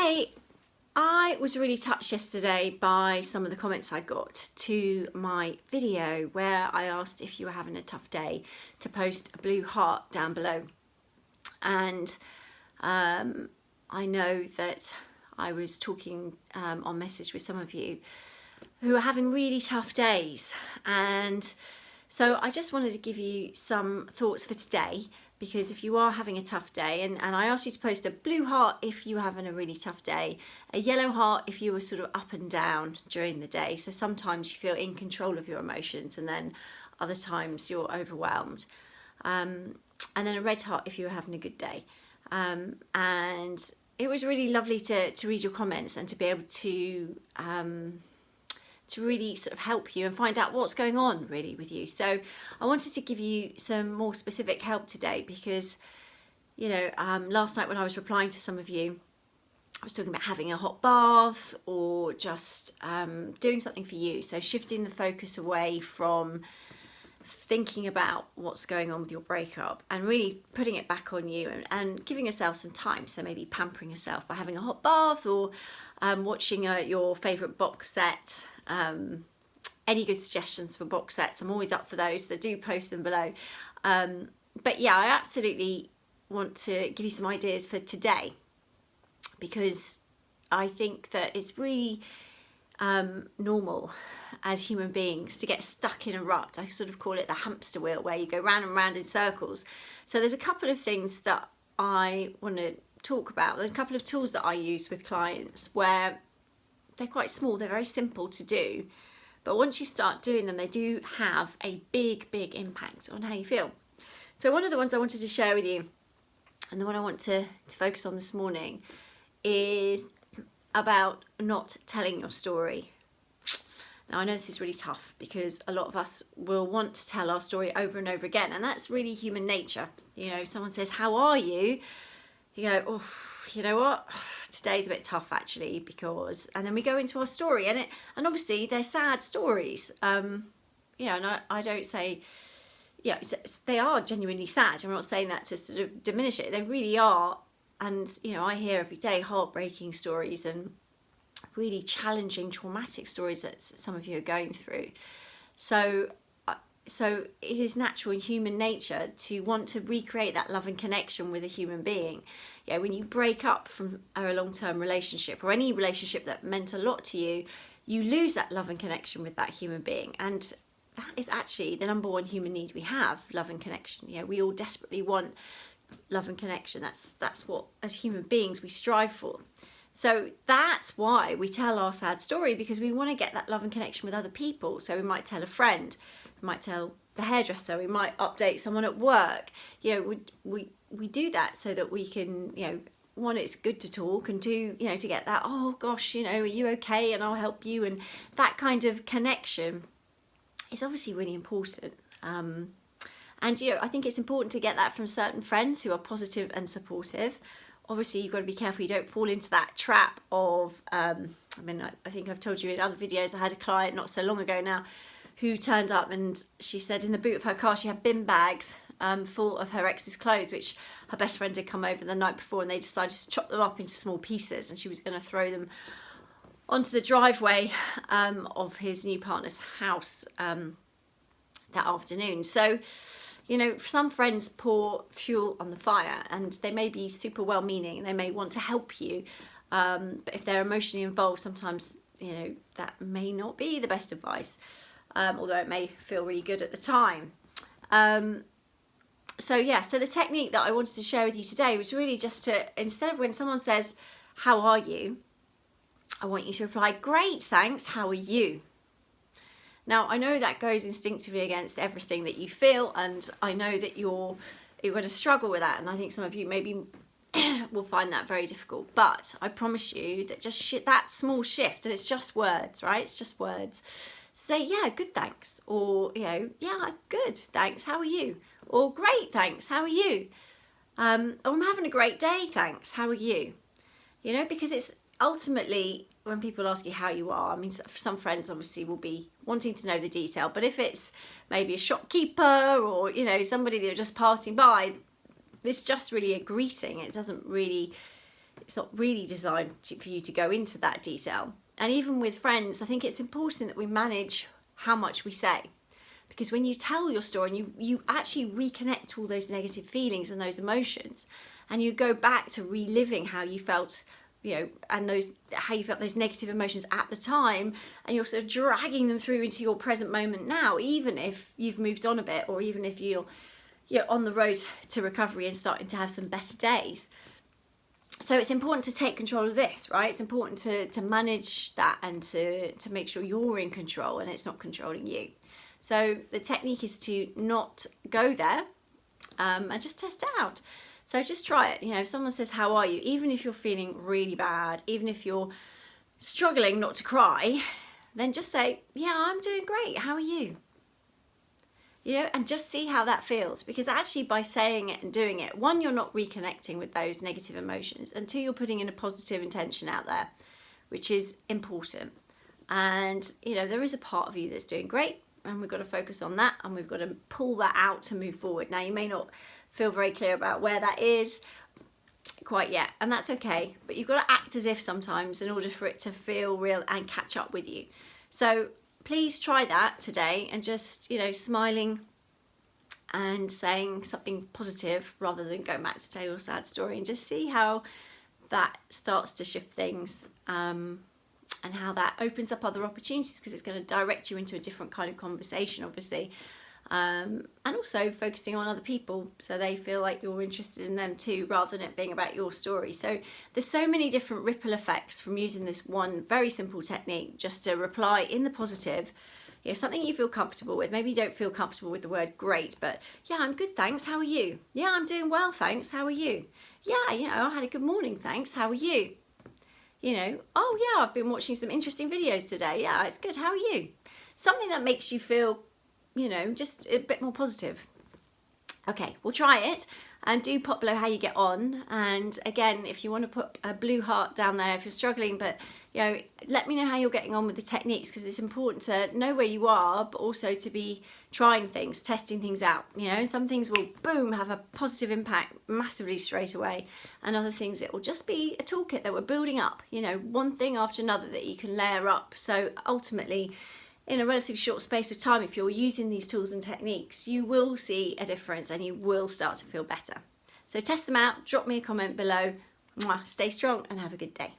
Hey, I was really touched yesterday by some of the comments I got to my video where I asked if you were having a tough day to post a blue heart down below. And I know that I was talking on message with some of you who are having really tough days. And so I just wanted to give you some thoughts for today, because if you are having a tough day, and I asked you to post a blue heart if you are having a really tough day, a yellow heart if you were sort of up and down during the day. So sometimes you feel in control of your emotions and then other times you're overwhelmed. And then a red heart if you were having a good day. And it was really lovely to read your comments and to be able to really sort of help you and find out what's going on really with you. So I wanted to give you some more specific help today because, you know, last night when I was replying to some of you, I was talking about having a hot bath or just doing something for you. So shifting the focus away from thinking about what's going on with your breakup and really putting it back on you and giving yourself some time. So maybe pampering yourself by having a hot bath or watching your favourite box set. Any good suggestions for box sets? I'm always up for those, so do post them below. But yeah, I absolutely want to give you some ideas for today because I think that it's really normal as human beings to get stuck in a rut. I sort of call it the hamster wheel, where you go round and round in circles. So there's a couple of things that I want to talk about. There's a couple of tools that I use with clients where they're quite small, they're very simple to do, but once you start doing them, they do have a big impact on how you feel. So one of the ones I wanted to share with you, and the one I want to focus on this morning, is about not telling your story. Now I know this is really tough because a lot of us will want to tell our story over and over again, and that's really human nature. You know, someone says, "How are you?" You go, "Oh, you know what? Today's a bit tough actually because," and then we go into our story, and obviously they're sad stories. And I don't say, yeah, they are genuinely sad. I'm not saying that to sort of diminish it. They really are, and you know, I hear every day heartbreaking stories and really challenging, traumatic stories that some of you are going through. So it is natural in human nature to want to recreate that love and connection with a human being. Yeah, when you break up from a long-term relationship or any relationship that meant a lot to you, you lose that love and connection with that human being. And that is actually the number one human need we have, love and connection. Yeah, we all desperately want love and connection. That's what, as human beings, we strive for. So that's why we tell our sad story, because we want to get that love and connection with other people. So we might tell a friend, we might tell the hairdresser, we might update someone at work. You know, we do that so that we can, you know, one, it's good to talk, and two, you know, to get that, oh gosh, you know, are you okay? And I'll help you. And that kind of connection is obviously really important. And, you know, I think it's important to get that from certain friends who are positive and supportive. Obviously, you've got to be careful you don't fall into that trap of, I think I've told you in other videos, I had a client not so long ago now who turned up and she said in the boot of her car she had bin bags full of her ex's clothes, which her best friend had come over the night before, and they decided to chop them up into small pieces, and she was going to throw them onto the driveway of his new partner's house that afternoon. So, you know, some friends pour fuel on the fire, and they may be super well-meaning and they may want to help you, but if they're emotionally involved, sometimes, you know, that may not be the best advice, although it may feel really good at the time. So the technique that I wanted to share with you today was really just to, instead of when someone says, "How are you?" I want you to reply, "Great, thanks, how are you?" Now, I know that goes instinctively against everything that you feel, and I know that you're going to struggle with that, and I think some of you maybe will find that very difficult. But I promise you that just that small shift, and it's just words, right? It's just words. Say, "Yeah, good, thanks," or, you know, "Yeah, good, thanks, how are you?" Or, "Great, thanks, how are you?" Or, "I'm having a great day, thanks, how are you?" You know, because it's ultimately, when people ask you how you are, I mean, some friends obviously will be wanting to know the detail, but if it's maybe a shopkeeper or, you know, somebody that you're just passing by, it's just really a greeting. It doesn't really It's not really designed for you to go into that detail. And even with friends, I think it's important that we manage how much we say. Because when you tell your story and you actually reconnect all those negative feelings and those emotions, and you go back to reliving how you felt, and how you felt those negative emotions at the time, and you're sort of dragging them through into your present moment now, even if you've moved on a bit, or even if you're on the road to recovery and starting to have some better days. So it's important to take control of this, right? It's important to manage that and to make sure you're in control and it's not controlling you. So the technique is to not go there and just test it out. So just try it. If someone says, how are you? Even if you're feeling really bad, even if you're struggling not to cry, then just say, yeah, I'm doing great. How are you? And just see how that feels. Because actually by saying it and doing it, one, you're not reconnecting with those negative emotions. And two, you're putting in a positive intention out there, which is important. And, there is a part of you that's doing great. And we've got to focus on that, and we've got to pull that out to move forward. Now, you may not feel very clear about where that is quite yet, and that's okay. But you've got to act as if sometimes in order for it to feel real and catch up with you. So please try that today, and just, smiling and saying something positive rather than going back to tell your sad story, and just see how that starts to shift things. And how that opens up other opportunities, because it's going to direct you into a different kind of conversation, obviously. And also focusing on other people so they feel like you're interested in them too, rather than it being about your story. So there's so many different ripple effects from using this one very simple technique, just to reply in the positive. Something you feel comfortable with. Maybe you don't feel comfortable with the word great, but yeah, I'm good, thanks. How are you? Yeah, I'm doing well, thanks. How are you? Yeah, I had a good morning, thanks. How are you? Oh yeah, I've been watching some interesting videos today. Yeah, it's good. How are you? Something that makes you feel, just a bit more positive. Okay, we'll try it, and do pop below how you get on. And again, if you want to put a blue heart down there if you're struggling, but let me know how you're getting on with the techniques, because it's important to know where you are, but also to be trying things, testing things out. Some things will boom have a positive impact massively straight away, and other things it will just be a toolkit that we're building up, one thing after another that you can layer up. So ultimately, in a relatively short space of time, if you're using these tools and techniques, you will see a difference and you will start to feel better. So test them out, drop me a comment below. Stay strong and have a good day.